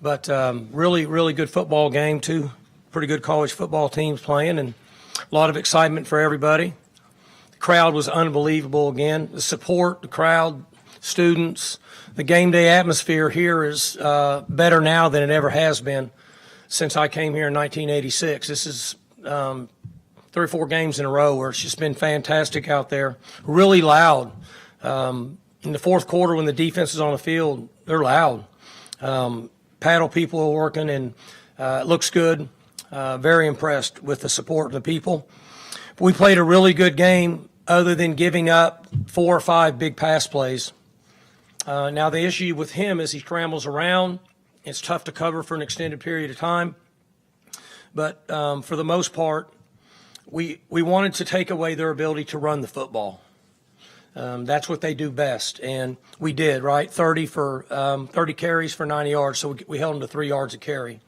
But really, really good football game, too. Pretty good college football teams playing, and a lot of excitement for everybody. The crowd was unbelievable again. The support, the crowd, students, the game day atmosphere here is better now than it ever has been since I came here in 1986. This is 3 or 4 games in a row where it's just been fantastic out there. Really loud. In the fourth quarter when the defense is on the field, they're loud. Paddle people are working, and it looks good. Very impressed with the support of the people. We played a really good game other than giving up 4 or 5 big pass plays. Now, the issue with him is he scrambles around. It's tough to cover for an extended period of time. But for the most part, we wanted to take away their ability to run the football. That's what they do best, and we did, right? 30 carries for 90 yards, so we held them to 3 yards a carry.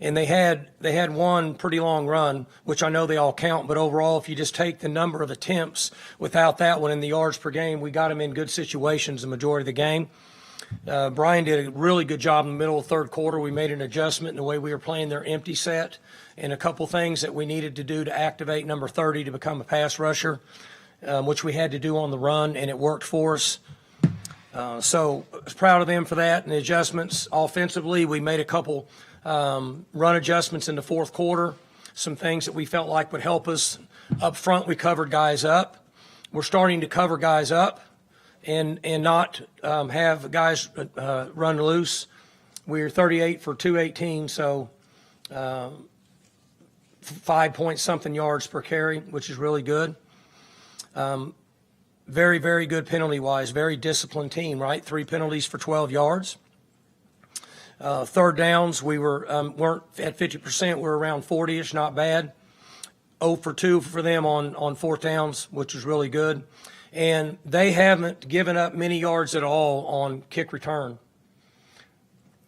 And they had one pretty long run, which I know they all count, but overall, if you just take the number of attempts without that one in the yards per game, we got them in good situations the majority of the game. Brian did a really good job in the middle of the third quarter. We made an adjustment in the way we were playing their empty set and a couple things that we needed to do to activate number 30 to become a pass rusher, which we had to do on the run, and it worked for us. So I was proud of them for that and the adjustments. Offensively, we made a couple run adjustments in the fourth quarter, some things that we felt like would help us. Up front, we covered guys up. We're starting to cover guys up and not have guys run loose. We're 38 for 218, so 5-point-something yards per carry, which is really good. Very, very good penalty-wise, very disciplined team, right? 3 penalties for 12 yards. Third downs, we weren't at 50%. We were around 40-ish, not bad. 0 for 2 for them on fourth downs, which is really good. And they haven't given up many yards at all on kick return.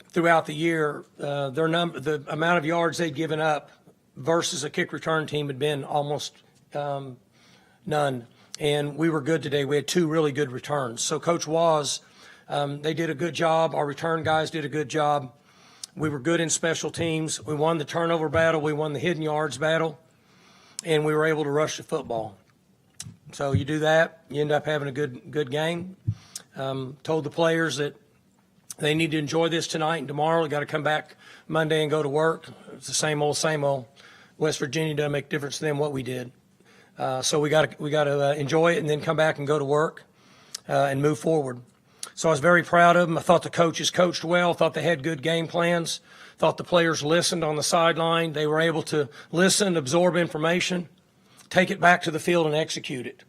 Throughout the year, the amount of yards they'd given up versus a kick return team had been almost none. And we were good today. We had 2 really good returns. So Coach Waz, they did a good job. Our return guys did a good job. We were good in special teams. We won the turnover battle. We won the hidden yards battle. And we were able to rush the football. So you do that, you end up having a good game. Told the players that they need to enjoy this tonight and tomorrow. They got to come back Monday and go to work. It's the same old, same old. West Virginia doesn't make a difference to them what we did. So we got to enjoy it and then come back and go to work and move forward. So I was very proud of them. I thought the coaches coached well. I thought they had good game plans. I thought the players listened on the sideline. They were able to listen, absorb information, take it back to the field and execute it.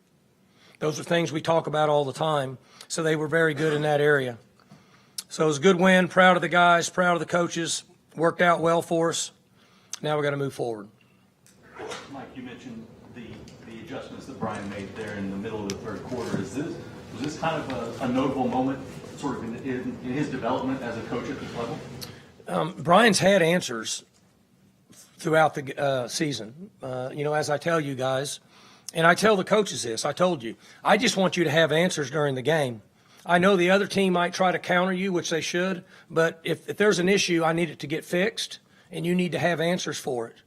Those are things we talk about all the time. So they were very good in that area. So it was a good win. Proud of the guys, proud of the coaches. Worked out well for us. Now we got to move forward. Mike, you mentioned the adjustments that Brian made there in the middle of the third quarter. Was this kind of a notable moment sort of in his development as a coach at this level? Brian's had answers throughout the season. As I tell you guys, and I tell the coaches this, I told you, I just want you to have answers during the game. I know the other team might try to counter you, which they should, but if there's an issue, I need it to get fixed, and you need to have answers for it.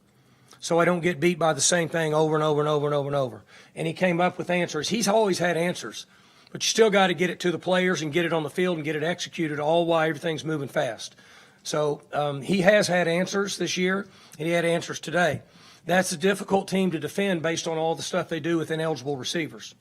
So I don't get beat by the same thing over and over and over and over and over. And he came up with answers. He's always had answers, but you still got to get it to the players and get it on the field and get it executed, all while everything's moving fast. So he has had answers this year, and he had answers today. That's a difficult team to defend based on all the stuff they do with ineligible receivers.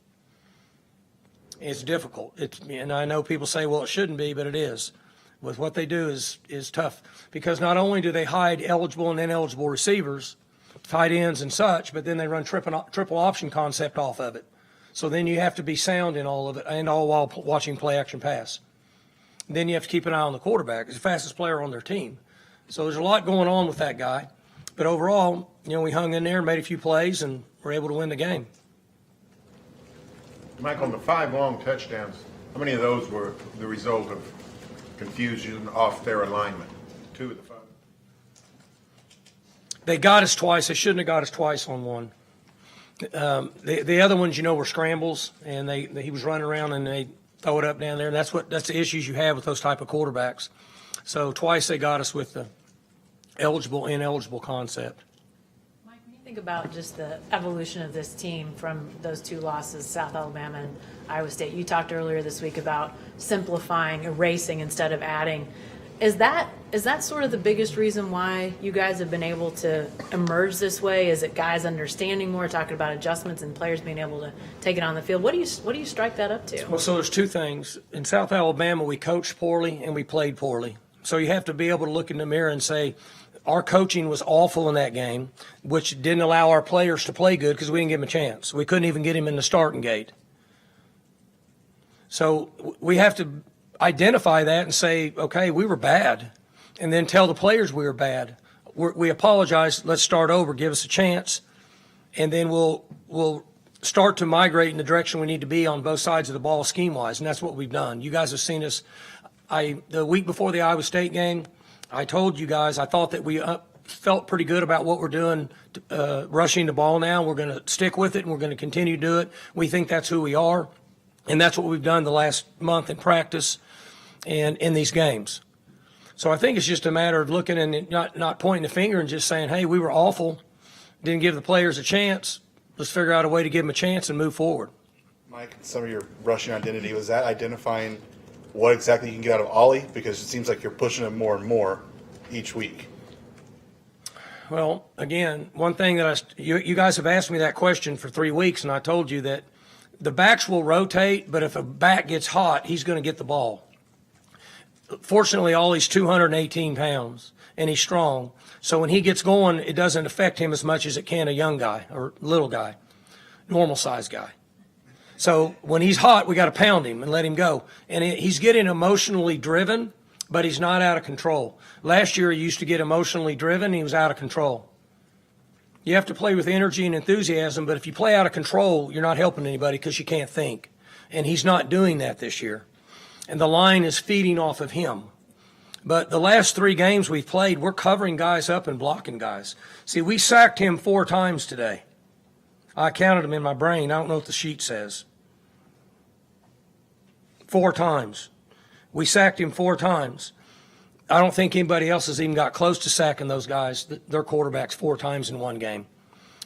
It's difficult. And I know people say, well, it shouldn't be, but it is. With what they do is tough, because not only do they hide eligible and ineligible receivers, tight ends and such, but then they run triple option concept off of it. So then you have to be sound in all of it, and all while watching play action pass. Then you have to keep an eye on the quarterback. He's the fastest player on their team. So there's a lot going on with that guy. But overall, we hung in there and made a few plays and were able to win the game. Mike, on the 5 long touchdowns, how many of those were the result of confusion off their alignment? 2 of the 5. They got us twice. They shouldn't have got us twice on one. The other ones, were scrambles, and he was running around and they throw it up down there. And that's the issues you have with those type of quarterbacks. So twice they got us with the eligible, ineligible concept. Mike, when you think about just the evolution of this team from those two losses, South Alabama and Iowa State, you talked earlier this week about simplifying, erasing instead of adding. Is that sort of the biggest reason why you guys have been able to emerge this way? Is it guys understanding more, talking about adjustments and players being able to take it on the field? What do you strike that up to? Well, so there's two things. In South Alabama, we coached poorly and we played poorly. So you have to be able to look in the mirror and say, our coaching was awful in that game, which didn't allow our players to play good because we didn't give them a chance. We couldn't even get him in the starting gate. So we have to identify that and say, okay, we were bad, and then tell the players we were bad. We apologize. Let's start over. Give us a chance, and then we'll start to migrate in the direction we need to be on both sides of the ball scheme-wise, and that's what we've done. You guys have seen us. The week before the Iowa State game, I told you guys I thought that we felt pretty good about what we're doing, rushing the ball now. We're going to stick with it, and we're going to continue to do it. We think that's who we are, and that's what we've done the last month in practice and in these games. So I think it's just a matter of looking and not pointing the finger and just saying, hey, we were awful, didn't give the players a chance. Let's figure out a way to give them a chance and move forward. Mike, some of your rushing identity, was that identifying what exactly you can get out of Ollie? Because it seems like you're pushing him more and more each week. Well, again, one thing that you guys have asked me that question for 3 weeks, and I told you that the backs will rotate, but if a back gets hot, he's going to get the ball. Fortunately, Ollie's 218 pounds, and he's strong. So when he gets going, it doesn't affect him as much as it can a young guy or little guy, normal-sized guy. So when he's hot, we got to pound him and let him go. And he's getting emotionally driven, but he's not out of control. Last year, he used to get emotionally driven, and he was out of control. You have to play with energy and enthusiasm, but if you play out of control, you're not helping anybody because you can't think. And he's not doing that this year. And the line is feeding off of him. But the last 3 games we've played, we're covering guys up and blocking guys. See, we sacked him 4 times today. I counted them in my brain. I don't know what the sheet says. 4 times. We sacked him 4 times. I don't think anybody else has even got close to sacking those guys, their quarterbacks, 4 times in one game.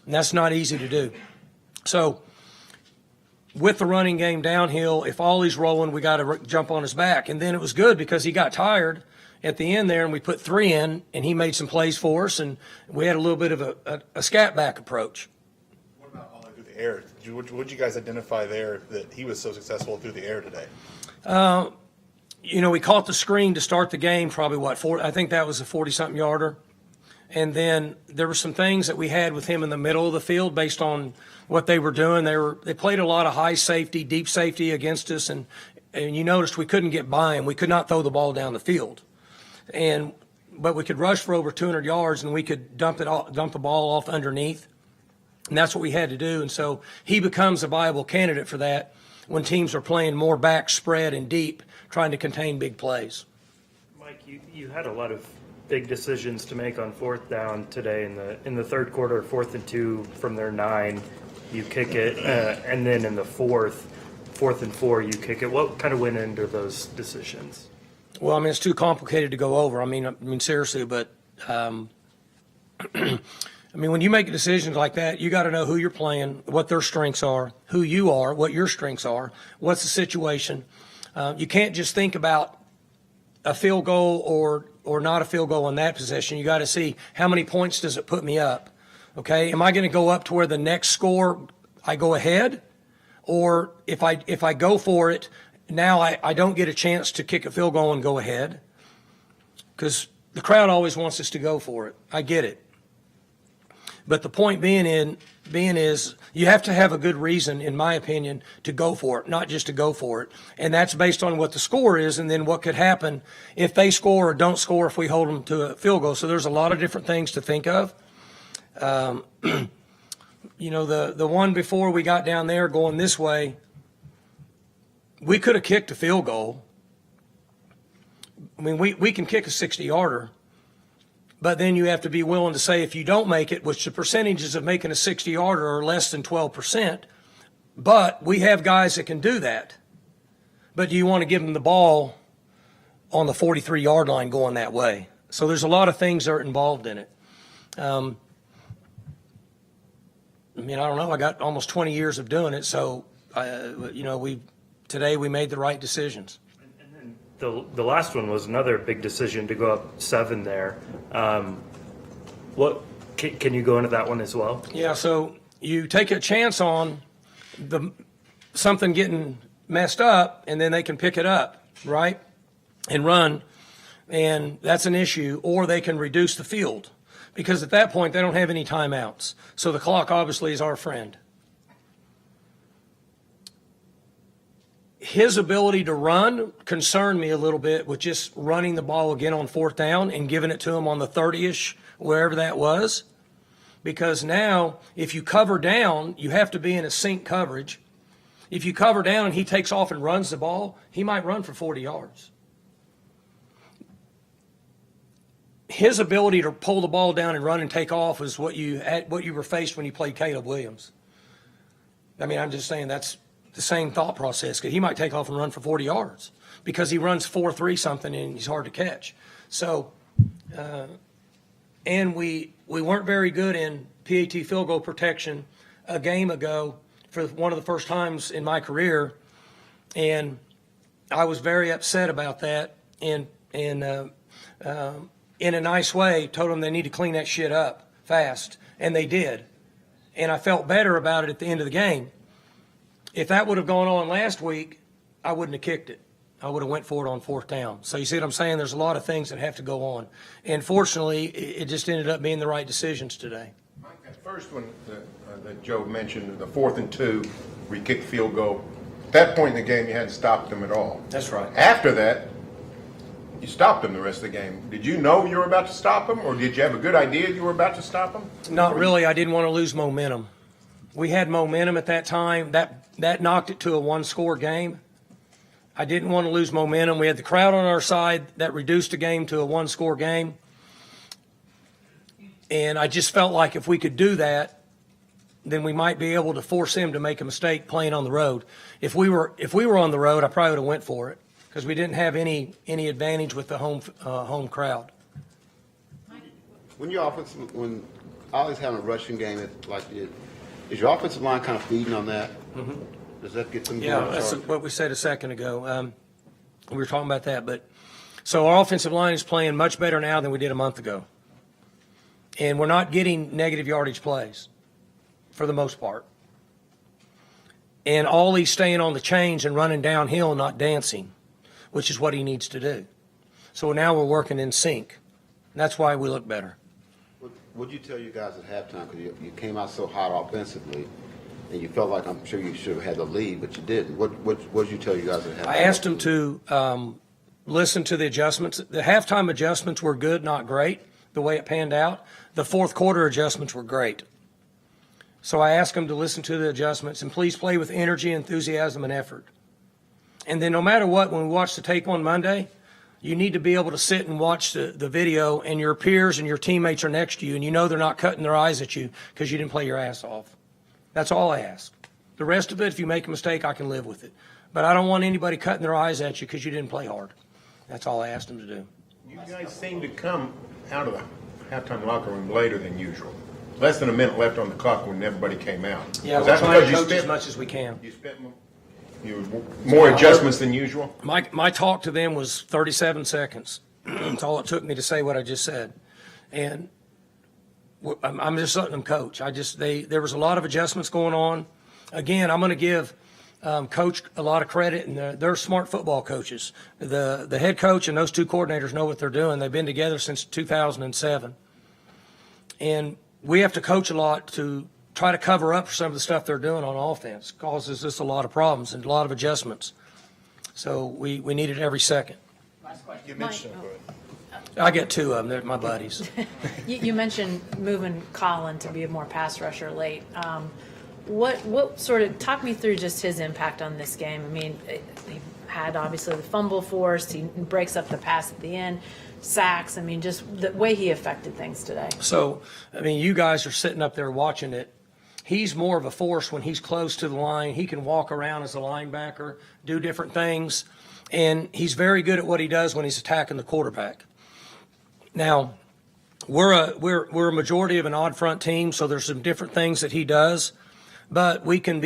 And that's not easy to do. So with the running game downhill, if Ollie's rolling, we got to jump on his back. And then it was good because he got tired at the end there, and we put 3 in, and he made some plays for us, and we had a little bit of a scat back approach. What about Ollie through the air? What did you guys identify there that he was so successful through the air today? We caught the screen to start the game, probably I think that was a 40-something yarder. And then there were some things that we had with him in the middle of the field based on what they were doing. They played a lot of high safety, deep safety against us, and you noticed we couldn't get by him. We could not throw the ball down the field. But we could rush for over 200 yards, and we could dump the ball off underneath. And that's what we had to do. And so he becomes a viable candidate for that when teams are playing more back spread and deep, trying to contain big plays. Mike, you had a lot of big decisions to make on 4th down today in the third quarter, 4th and 2 from their 9, you kick it, and then in the 4th and 4, you kick it. What kind of went into those decisions? Well, I mean, it's too complicated to go over. I mean, seriously, but when you make decisions like that, you got to know who you're playing, what their strengths are, who you are, what your strengths are, what's the situation. You can't just think about a field goal or not a field goal in that possession. You got to see how many points does it put me up. Okay, am I going to go up to where the next score I go ahead, or if I go for it now, I don't get a chance to kick a field goal and go ahead, because the crowd always wants us to go for it. I get it. But the point being is you have to have a good reason, in my opinion, to go for it, not just to go for it. And that's based on what the score is and then what could happen if they score or don't score if we hold them to a field goal. So there's a lot of different things to think of. The one before we got down there going this way, we could have kicked a field goal. I mean, we can kick a 60-yarder. But then you have to be willing to say if you don't make it, which the percentages of making a 60-yarder are less than 12%, but we have guys that can do that. But do you want to give them the ball on the 43-yard line going that way. So there's a lot of things that are involved in it. I mean, I don't know. I got almost 20 years of doing it, so today we made the right decisions. The last one was another big decision to go up 7 there. What can you go into that one as well? Yeah, so you take a chance on something getting messed up, and then they can pick it up, right, and run, and that's an issue. Or they can reduce the field, because at that point they don't have any timeouts. So the clock obviously is our friend. His ability to run concerned me a little bit with just running the ball again on 4th down and giving it to him on the 30-ish, wherever that was. Because now, if you cover down, you have to be in a sync coverage. If you cover down and he takes off and runs the ball, he might run for 40 yards. His ability to pull the ball down and run and take off is what you were faced when you played Caleb Williams. I mean, I'm just saying that's the same thought process. He might take off and run for 40 yards because he runs 4.3 something and he's hard to catch. So, and we weren't very good in PAT field goal protection a game ago for one of the first times in my career, and I was very upset about that. And in a nice way, told them they need to clean that shit up fast, and they did. And I felt better about it at the end of the game. If that would have gone on last week, I wouldn't have kicked it. I would have went for it on 4th down. So you see what I'm saying? There's a lot of things that have to go on. And fortunately, it just ended up being the right decisions today. Mike, that first one that Joe mentioned, the 4th and 2, where you kicked the field goal, at that point in the game, you hadn't stopped them at all. That's right. After that, you stopped them the rest of the game. Did you know you were about to stop them, or did you have a good idea you were about to stop them? Not really. I didn't want to lose momentum. We had momentum at that time. That knocked it to a 1-score game. I didn't want to lose momentum. We had the crowd on our side. That reduced the game to a 1-score game. And I just felt like if we could do that, then we might be able to force him to make a mistake playing on the road. If we were on the road, I probably would have went for it because we didn't have any advantage with the home crowd. When Ollie's having a rushing game is your offensive line kind of feeding on that? Mm-hmm. Does that get them? Yeah, that's what we said a second ago. We were talking about that, but so our offensive line is playing much better now than we did a month ago, and we're not getting negative yardage plays for the most part. And Ollie's staying on the chains and running downhill, not dancing, which is what he needs to do. So now we're working in sync. And that's why we look better. What did you tell you guys at halftime? Because you came out so hot offensively, and you felt like I'm sure you should have had the lead, but you didn't. What did you tell you guys at halftime? I asked them to listen to the adjustments. The halftime adjustments were good, not great, the way it panned out. The 4th quarter adjustments were great. So I asked them to listen to the adjustments and please play with energy, enthusiasm, and effort. And then no matter what, when we watch the tape on Monday, you need to be able to sit and watch the video, and your peers and your teammates are next to you, and you know they're not cutting their eyes at you because you didn't play your ass off. That's all I ask. The rest of it, if you make a mistake, I can live with it. But I don't want anybody cutting their eyes at you because you didn't play hard. That's all I asked them to do. You guys seem to come out of the halftime locker room later than usual. Less than a minute left on the clock when everybody came out. Yeah, Was we're that trying to because you coach as spent much as we can. You spent more adjustments than usual? My talk to them was 37 seconds. That's all it took me to say what I just said. And I'm just letting them coach. There was a lot of adjustments going on. Again, I'm going to give Coach a lot of credit, and they're smart football coaches. The head coach and those 2 coordinators know what they're doing. They've been together since 2007. And we have to coach a lot to try to cover up for some of the stuff they're doing on offense. It causes us a lot of problems and a lot of adjustments. So we need it every second. You mentioned I get 2 of them. They're my buddies. You mentioned moving Colin to be a more pass rusher late. What sort of talk me through just his impact on this game? I mean, he had obviously the fumble forced. He breaks up the pass at the end, sacks. I mean, just the way he affected things today. So, I mean, you guys are sitting up there watching it. He's more of a force when he's close to the line. He can walk around as a linebacker, do different things. and he's very good at what he does when he's attacking the quarterback. Now, we're a majority of an odd front team, so there's some different things that he does, but we can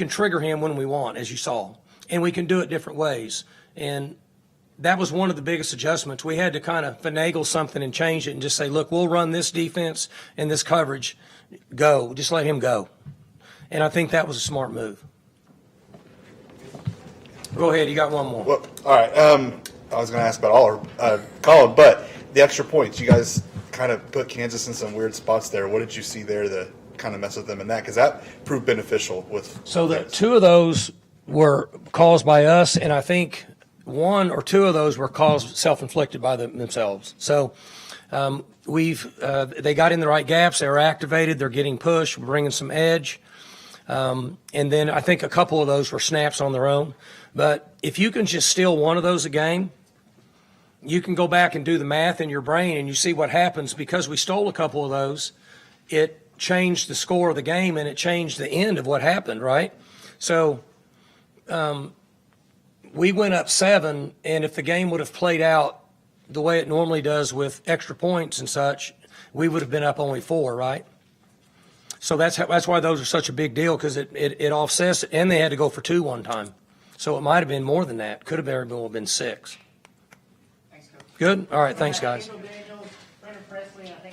trigger him when we want, as you saw, and we can do it different ways. And that was one of the biggest adjustments. We had to kind of finagle something and change it and just say, look, we'll run this defense and this coverage. Go. Just let him go. And I think that was a smart move. Go ahead. You got one more. Well, all right. I was going to ask about Colin, but the extra points, you guys kind of put Kansas in some weird spots there. What did you see there to kind of mess with them in that? Because that proved beneficial with. So the two of those were caused by us, and I think one or two of those were caused self-inflicted by themselves. So they got in the right gaps. They were activated. They're getting pushed, bringing some edge. And then I think a couple of those were snaps on their own. But if you can just steal one of those a game, you can go back and do the math in your brain, and you see what happens. Because we stole a couple of those, it changed the score of the game, and it changed the end of what happened, right? So we went up 7, and if the game would have played out the way it normally does with extra points and such, we would have been up only 4, right? So that's why those are such a big deal, because it offsets it, and they had to go for 2 one time. So it might have been more than that. Could have very well been 6. Thanks, Coach. Good? All right, thanks, guys. Daniels, Brendan Presley, I think